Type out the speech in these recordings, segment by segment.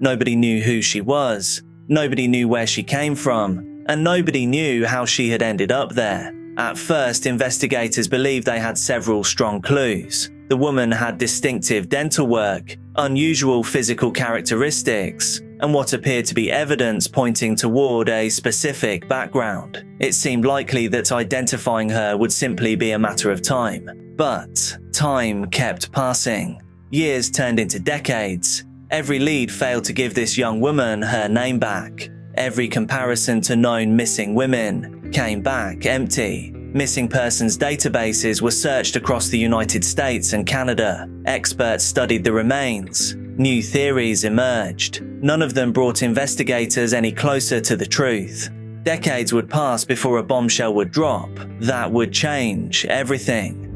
Nobody knew who she was, nobody knew where she came from, and nobody knew how she had ended up there. At first, investigators believed they had several strong clues. The woman had distinctive dental work, unusual physical characteristics, and what appeared to be evidence pointing toward a specific background. It seemed likely that identifying her would simply be a matter of time. But time kept passing. Years turned into decades. Every lead failed to give this young woman her name back. Every comparison to known missing women came back empty. Missing persons databases were searched across the United States and Canada. Experts studied the remains. New theories emerged. None of them brought investigators any closer to the truth. Decades would pass before a bombshell would drop. That would change everything.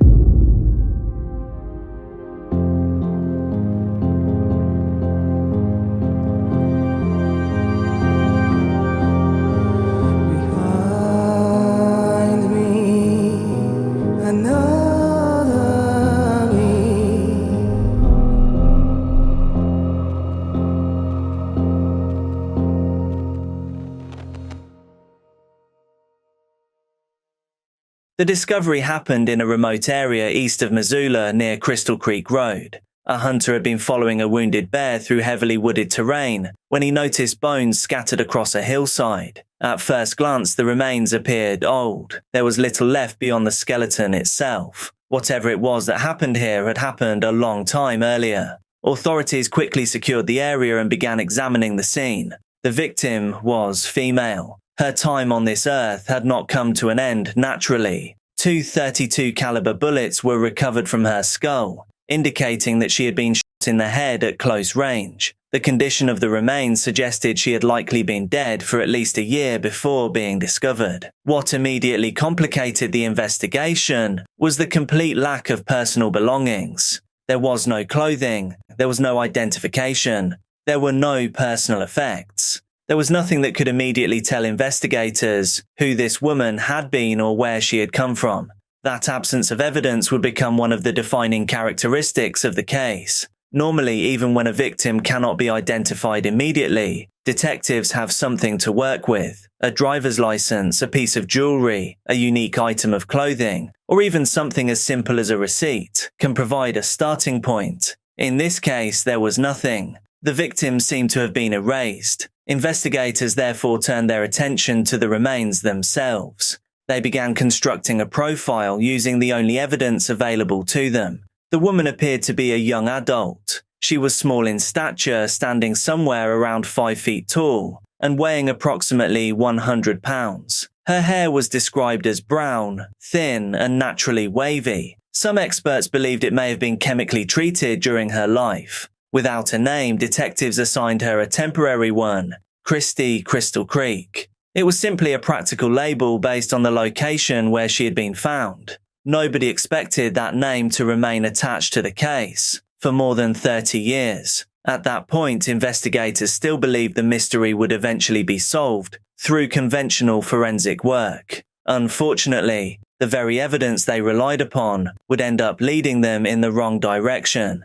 The discovery happened in a remote area east of Missoula near Crystal Creek Road. A hunter had been following a wounded bear through heavily wooded terrain when he noticed bones scattered across a hillside. At first glance, the remains appeared old. There was little left beyond the skeleton itself. Whatever it was that happened here had happened a long time earlier. Authorities quickly secured the area and began examining the scene. The victim was female. Her time on this earth had not come to an end naturally. 2 .32 caliber bullets were recovered from her skull, indicating that she had been shot in the head at close range. The condition of the remains suggested she had likely been dead for at least a year before being discovered. What immediately complicated the investigation was the complete lack of personal belongings. There was no clothing, there was no identification, there were no personal effects. There was nothing that could immediately tell investigators who this woman had been or where she had come from. That absence of evidence would become one of the defining characteristics of the case. Normally, even when a victim cannot be identified immediately, detectives have something to work with. A driver's license, a piece of jewelry, a unique item of clothing, or even something as simple as a receipt can provide a starting point. In this case, there was nothing. The victim seemed to have been erased. Investigators therefore turned their attention to the remains themselves. They began constructing a profile using the only evidence available to them. The woman appeared to be a young adult. She was small in stature, standing somewhere around 5 feet tall, and weighing approximately 100 pounds. Her hair was described as brown, thin, and naturally wavy. Some experts believed it may have been chemically treated during her life. Without a name, detectives assigned her a temporary one, Christy Crystal Creek. It was simply a practical label based on the location where she had been found. Nobody expected that name to remain attached to the case for more than 30 years. At that point, investigators still believed the mystery would eventually be solved through conventional forensic work. Unfortunately, the very evidence they relied upon would end up leading them in the wrong direction.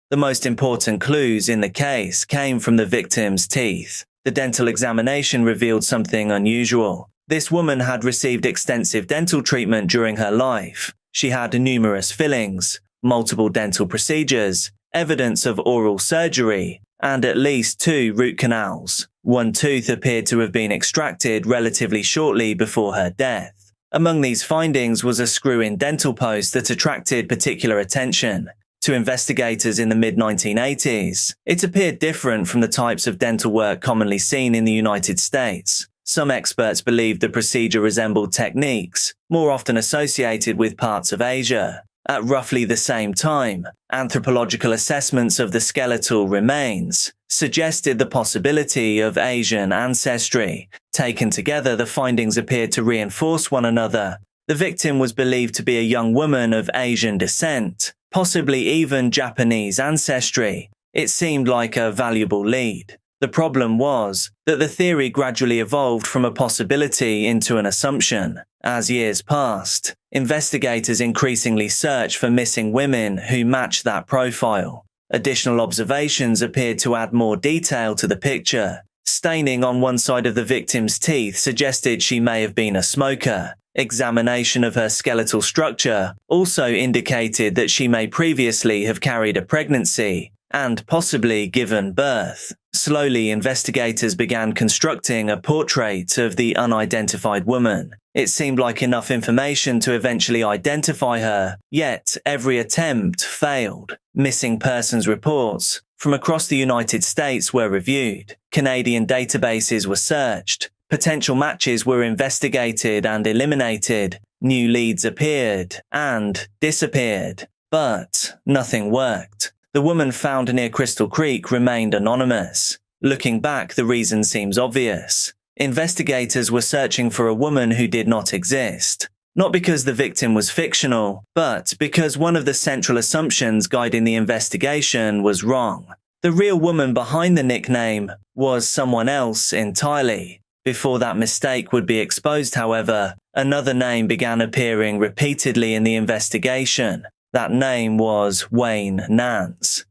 The most important clues in the case came from the victim's teeth. The dental examination revealed something unusual. This woman had received extensive dental treatment during her life. She had numerous fillings, multiple dental procedures, evidence of oral surgery, and at least 2 root canals. One tooth appeared to have been extracted relatively shortly before her death. Among these findings was a screw-in dental post that attracted particular attention. To investigators in the mid-1980s, it appeared different from the types of dental work commonly seen in the United States. Some experts believed the procedure resembled techniques more often associated with parts of Asia. At roughly the same time, anthropological assessments of the skeletal remains suggested the possibility of Asian ancestry. Taken together, the findings appeared to reinforce one another. The victim was believed to be a young woman of Asian descent, possibly even Japanese ancestry. It seemed like a valuable lead. The problem was that the theory gradually evolved from a possibility into an assumption. As years passed, investigators increasingly searched for missing women who matched that profile. Additional observations appeared to add more detail to the picture. Staining on one side of the victim's teeth suggested she may have been a smoker. Examination of her skeletal structure also indicated that she may previously have carried a pregnancy and possibly given birth. Slowly, investigators began constructing a portrait of the unidentified woman. It seemed like enough information to eventually identify her, yet every attempt failed. Missing persons reports from across the United States were reviewed. Canadian databases were searched. Potential matches were investigated and eliminated. New leads appeared and disappeared. But nothing worked. The woman found near Crystal Creek remained anonymous. Looking back, the reason seems obvious. Investigators were searching for a woman who did not exist. Not because the victim was fictional, but because one of the central assumptions guiding the investigation was wrong. The real woman behind the nickname was someone else entirely. Before that mistake would be exposed, however, another name began appearing repeatedly in the investigation. That name was Wayne Nance.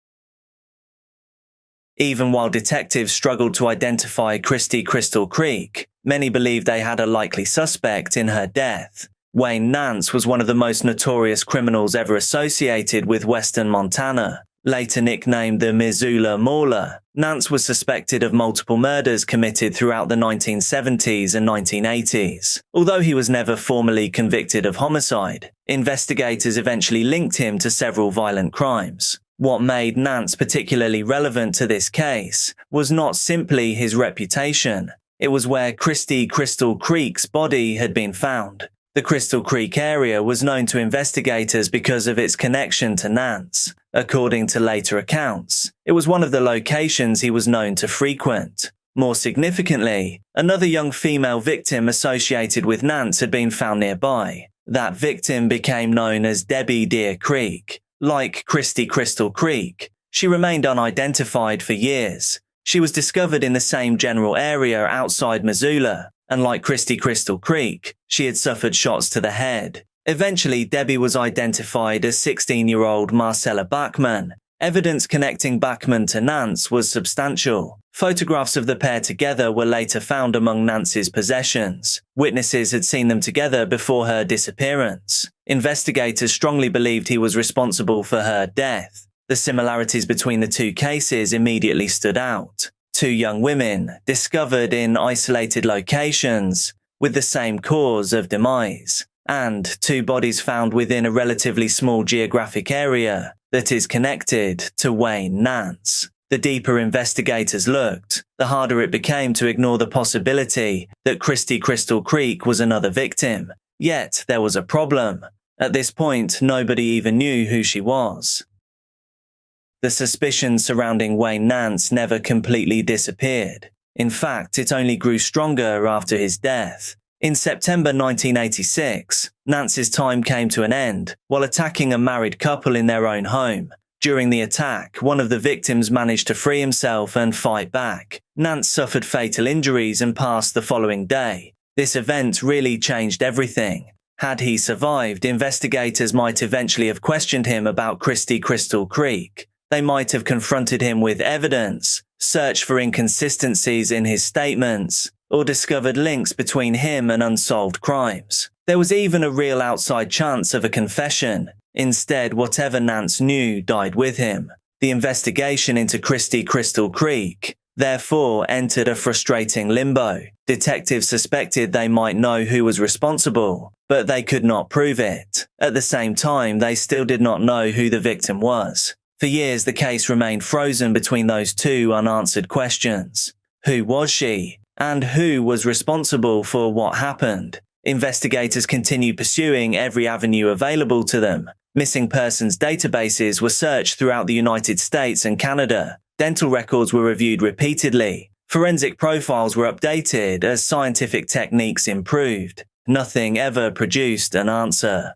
Even while detectives struggled to identify Christy Crystal Creek, many believed they had a likely suspect in her death. Wayne Nance was one of the most notorious criminals ever associated with western Montana. Later nicknamed the Missoula Mauler, Nance was suspected of multiple murders committed throughout the 1970s and 1980s. Although he was never formally convicted of homicide, investigators eventually linked him to several violent crimes. What made Nance particularly relevant to this case was not simply his reputation. It was where Christy Crystal Creek's body had been found. The Crystal Creek area was known to investigators because of its connection to Nance. According to later accounts, it was one of the locations he was known to frequent. More significantly, another young female victim associated with Nance had been found nearby. That victim became known as Debbie Deer Creek. Like Christy Crystal Creek, she remained unidentified for years. She was discovered in the same general area outside Missoula, and like Christy Crystal Creek, she had suffered shots to the head. Eventually, Debbie was identified as 16-year-old Marcella Bachman. Evidence connecting Bachman to Nance was substantial. Photographs of the pair together were later found among Nance's possessions. Witnesses had seen them together before her disappearance. Investigators strongly believed he was responsible for her death. The similarities between the two cases immediately stood out. Two young women, discovered in isolated locations, with the same cause of demise, and two bodies found within a relatively small geographic area that is connected to Wayne Nance. The deeper investigators looked, the harder it became to ignore the possibility that Christy Crystal Creek was another victim. Yet there was a problem. At this point, nobody even knew who she was. The suspicion surrounding Wayne Nance never completely disappeared. In fact, it only grew stronger after his death. In September 1986, Nance's time came to an end while attacking a married couple in their own home. During the attack, one of the victims managed to free himself and fight back. Nance suffered fatal injuries and passed the following day. This event really changed everything. Had he survived, investigators might eventually have questioned him about Christy Crystal Creek. They might have confronted him with evidence, searched for inconsistencies in his statements, or discovered links between him and unsolved crimes. There was even a real outside chance of a confession. Instead, whatever Nance knew died with him. The investigation into Christy Crystal Creek, therefore, entered a frustrating limbo. Detectives suspected they might know who was responsible, but they could not prove it. At the same time, they still did not know who the victim was. For years, the case remained frozen between those two unanswered questions. Who was she? And who was responsible for what happened? Investigators continued pursuing every avenue available to them. Missing persons databases were searched throughout the United States and Canada. Dental records were reviewed repeatedly. Forensic profiles were updated as scientific techniques improved. Nothing ever produced an answer.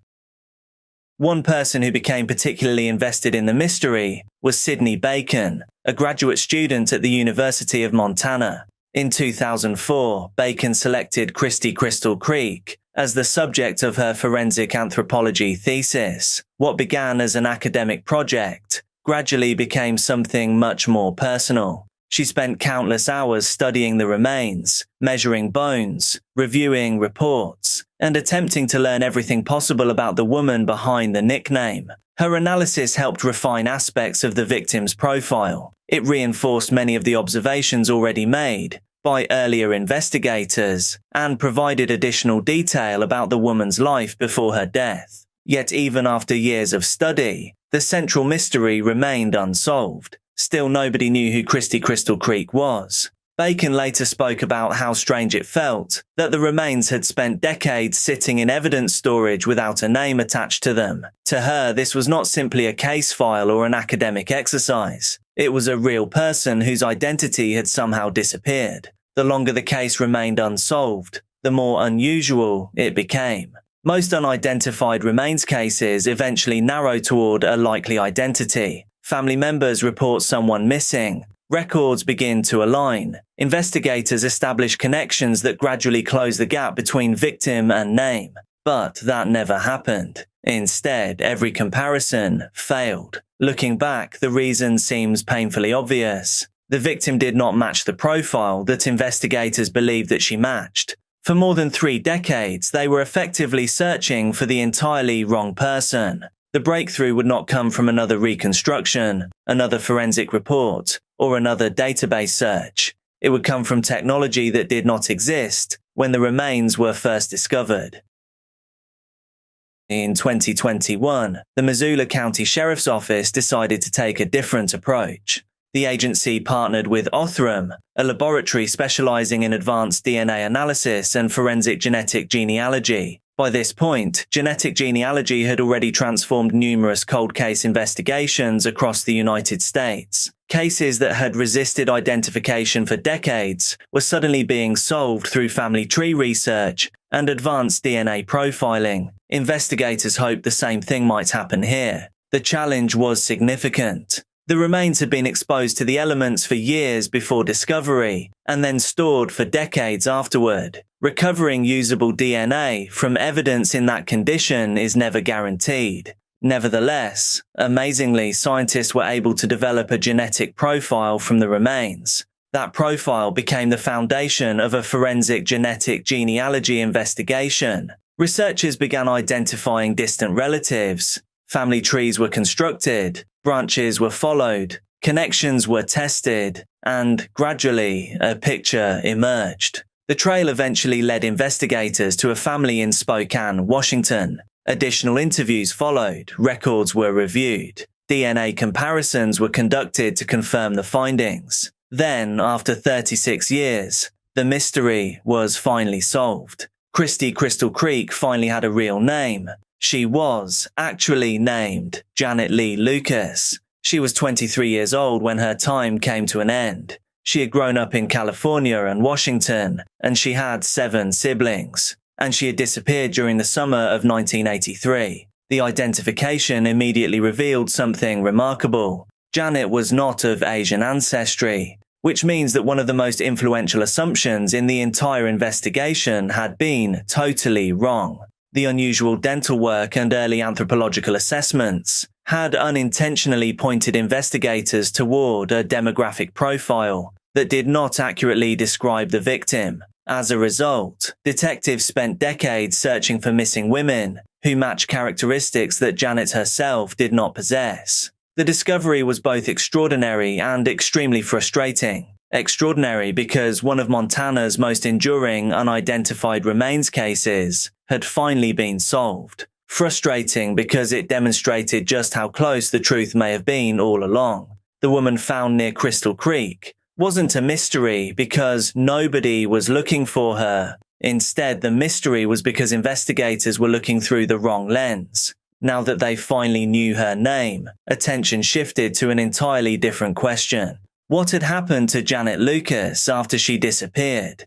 One person who became particularly invested in the mystery was Sidney Bacon, a graduate student at the University of Montana. In 2004, Bacon selected Christy Crystal Creek as the subject of her forensic anthropology thesis. What began as an academic project gradually became something much more personal. She spent countless hours studying the remains, measuring bones, reviewing reports, and attempting to learn everything possible about the woman behind the nickname. Her analysis helped refine aspects of the victim's profile. It reinforced many of the observations already made by earlier investigators and provided additional detail about the woman's life before her death. Yet even after years of study, the central mystery remained unsolved. Still, nobody knew who Christy Crystal Creek was. Bacon later spoke about how strange it felt that the remains had spent decades sitting in evidence storage without a name attached to them. To her, this was not simply a case file or an academic exercise. It was a real person whose identity had somehow disappeared. The longer the case remained unsolved, the more unusual it became. Most unidentified remains cases eventually narrow toward a likely identity. Family members report someone missing. Records begin to align. Investigators establish connections that gradually close the gap between victim and name. But that never happened. Instead, every comparison failed. Looking back, the reason seems painfully obvious. The victim did not match the profile that investigators believed that she matched. For more than 3 decades, they were effectively searching for the entirely wrong person. The breakthrough would not come from another reconstruction, another forensic report, or another database search. It would come from technology that did not exist when the remains were first discovered. In 2021, the Missoula County Sheriff's Office decided to take a different approach. The agency partnered with Othram, a laboratory specializing in advanced DNA analysis and forensic genetic genealogy. By this point, genetic genealogy had already transformed numerous cold case investigations across the United States. Cases that had resisted identification for decades were suddenly being solved through family tree research and advanced DNA profiling. Investigators hoped the same thing might happen here. The challenge was significant. The remains had been exposed to the elements for years before discovery, and then stored for decades afterward. Recovering usable DNA from evidence in that condition is never guaranteed. Nevertheless, amazingly, scientists were able to develop a genetic profile from the remains. That profile became the foundation of a forensic genetic genealogy investigation. Researchers began identifying distant relatives. Family trees were constructed, branches were followed, connections were tested, and gradually a picture emerged. The trail eventually led investigators to a family in Spokane, Washington. Additional interviews followed, records were reviewed, DNA comparisons were conducted to confirm the findings. Then, after 36 years, the mystery was finally solved. Christy Crystal Creek finally had a real name. She was actually named Janet Lee Lucas. She was 23 years old when her time came to an end. She had grown up in California and Washington, and she had 7 siblings. And she had disappeared during the summer of 1983. The identification immediately revealed something remarkable. Janet was not of Asian ancestry, which means that one of the most influential assumptions in the entire investigation had been totally wrong. The unusual dental work and early anthropological assessments had unintentionally pointed investigators toward a demographic profile that did not accurately describe the victim. As a result, detectives spent decades searching for missing women who matched characteristics that Janet herself did not possess. The discovery was both extraordinary and extremely frustrating. Extraordinary because one of Montana's most enduring unidentified remains cases had finally been solved. Frustrating because it demonstrated just how close the truth may have been all along. The woman found near Crystal Creek wasn't a mystery because nobody was looking for her. Instead, the mystery was because investigators were looking through the wrong lens. Now that they finally knew her name, attention shifted to an entirely different question. What had happened to Janet Lucas after she disappeared?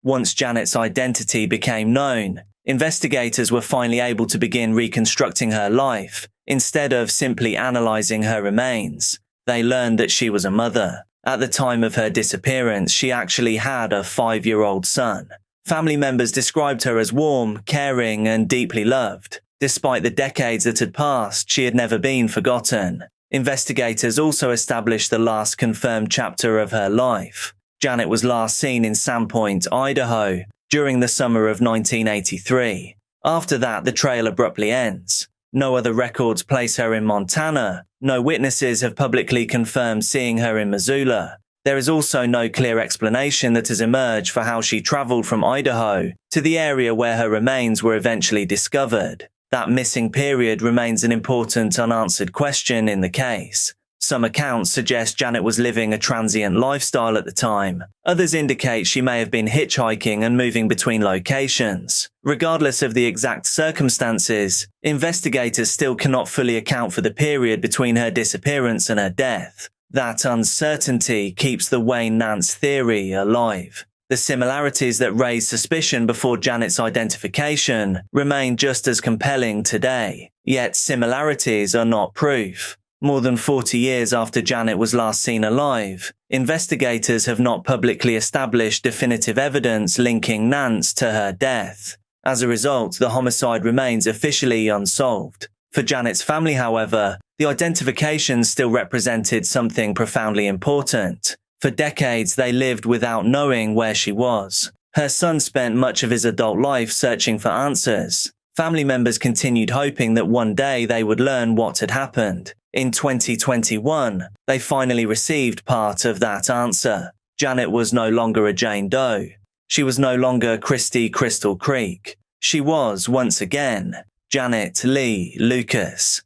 Once Janet's identity became known, investigators were finally able to begin reconstructing her life. Instead of simply analyzing her remains, they learned that she was a mother. At the time of her disappearance, she actually had a 5-year-old son. Family members described her as warm, caring, and deeply loved. Despite the decades that had passed, she had never been forgotten. Investigators also established the last confirmed chapter of her life. Janet was last seen in Sandpoint, Idaho, during the summer of 1983. After that, the trail abruptly ends. No other records place her in Montana. No witnesses have publicly confirmed seeing her in Missoula. There is also no clear explanation that has emerged for how she traveled from Idaho to the area where her remains were eventually discovered. That missing period remains an important unanswered question in the case. Some accounts suggest Janet was living a transient lifestyle at the time. Others indicate she may have been hitchhiking and moving between locations. Regardless of the exact circumstances, investigators still cannot fully account for the period between her disappearance and her death. That uncertainty keeps the Wayne Nance theory alive. The similarities that raised suspicion before Janet's identification remain just as compelling today. Yet similarities are not proof. More than 40 years after Janet was last seen alive, investigators have not publicly established definitive evidence linking Nance to her death. As a result, the homicide remains officially unsolved. For Janet's family, however, the identification still represented something profoundly important. For decades, they lived without knowing where she was. Her son spent much of his adult life searching for answers. Family members continued hoping that one day they would learn what had happened. In 2021, they finally received part of that answer. Janet was no longer a Jane Doe. She was no longer Christy Crystal Creek. She was, once again, Janet Lee Lucas.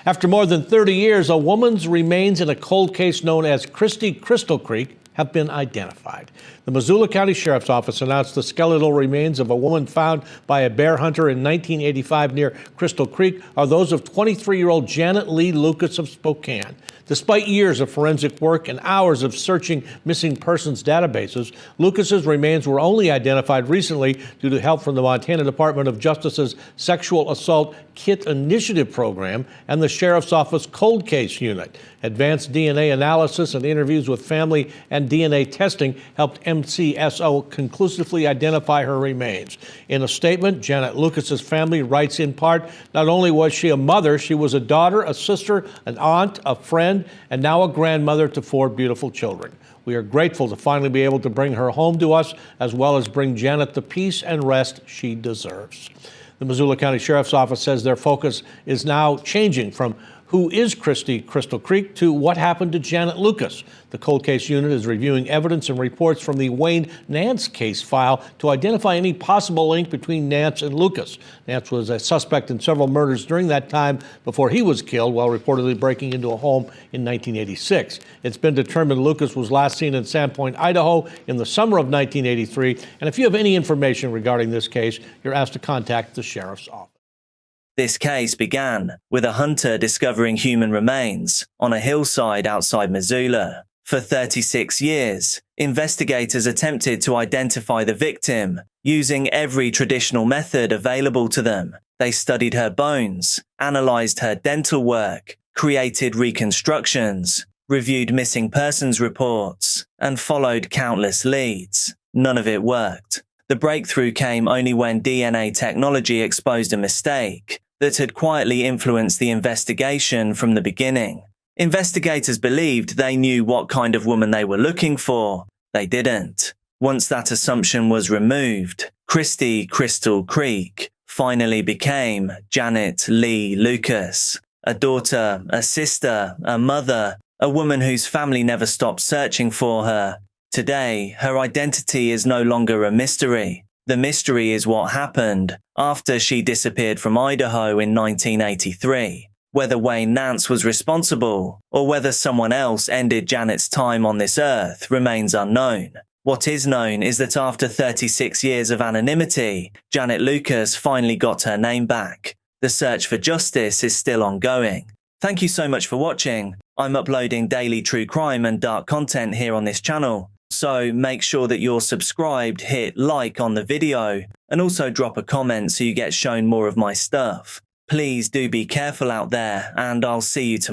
After more than 30 years, a woman's remains in a cold case known as Christy Crystal Creek have been identified. The Missoula County Sheriff's Office announced the skeletal remains of a woman found by a bear hunter in 1985 near Crystal Creek are those of 23-year-old Janet Lee Lucas of Spokane. Despite years of forensic work and hours of searching missing persons databases, Lucas's remains were only identified recently due to help from the Montana Department of Justice's Sexual Assault KIT Initiative Program and the Sheriff's Office Cold Case Unit. Advanced DNA analysis and interviews with family and DNA testing helped MCSO conclusively identify her remains. In a statement, Janet Lucas's family writes in part, not only was she a mother, she was a daughter, a sister, an aunt, a friend, and now a grandmother to 4 beautiful children. We are grateful to finally be able to bring her home to us, as well as bring Janet the peace and rest she deserves. The Missoula County Sheriff's Office says their focus is now changing from who is Christy Crystal Creek to what happened to Janet Lucas. The cold case unit is reviewing evidence and reports from the Wayne Nance case file to identify any possible link between Nance and Lucas. Nance was a suspect in several murders during that time before he was killed while reportedly breaking into a home in 1986. It's been determined Lucas was last seen in Sandpoint, Idaho in the summer of 1983. And if you have any information regarding this case, you're asked to contact the Sheriff's Office. This case began with a hunter discovering human remains on a hillside outside Missoula. For 36 years, investigators attempted to identify the victim using every traditional method available to them. They studied her bones, analyzed her dental work, created reconstructions, reviewed missing persons reports, and followed countless leads. None of it worked. The breakthrough came only when DNA technology exposed a mistake that had quietly influenced the investigation from the beginning. Investigators believed they knew what kind of woman they were looking for. They didn't. Once that assumption was removed, Christy Crystal Creek finally became Janet Lee Lucas, a daughter, a sister, a mother, a woman whose family never stopped searching for her. Today, her identity is no longer a mystery. The mystery is what happened after she disappeared from Idaho in 1983. Whether Wayne Nance was responsible or whether someone else ended Janet's time on this earth remains unknown. What is known is that after 36 years of anonymity, Janet Lucas finally got her name back. The search for justice is still ongoing. Thank you so much for watching. I'm uploading daily true crime and dark content here on this channel. So make sure that you're subscribed, hit like on the video, and also drop a comment so you get shown more of my stuff. Please do be careful out there, and I'll see you tomorrow.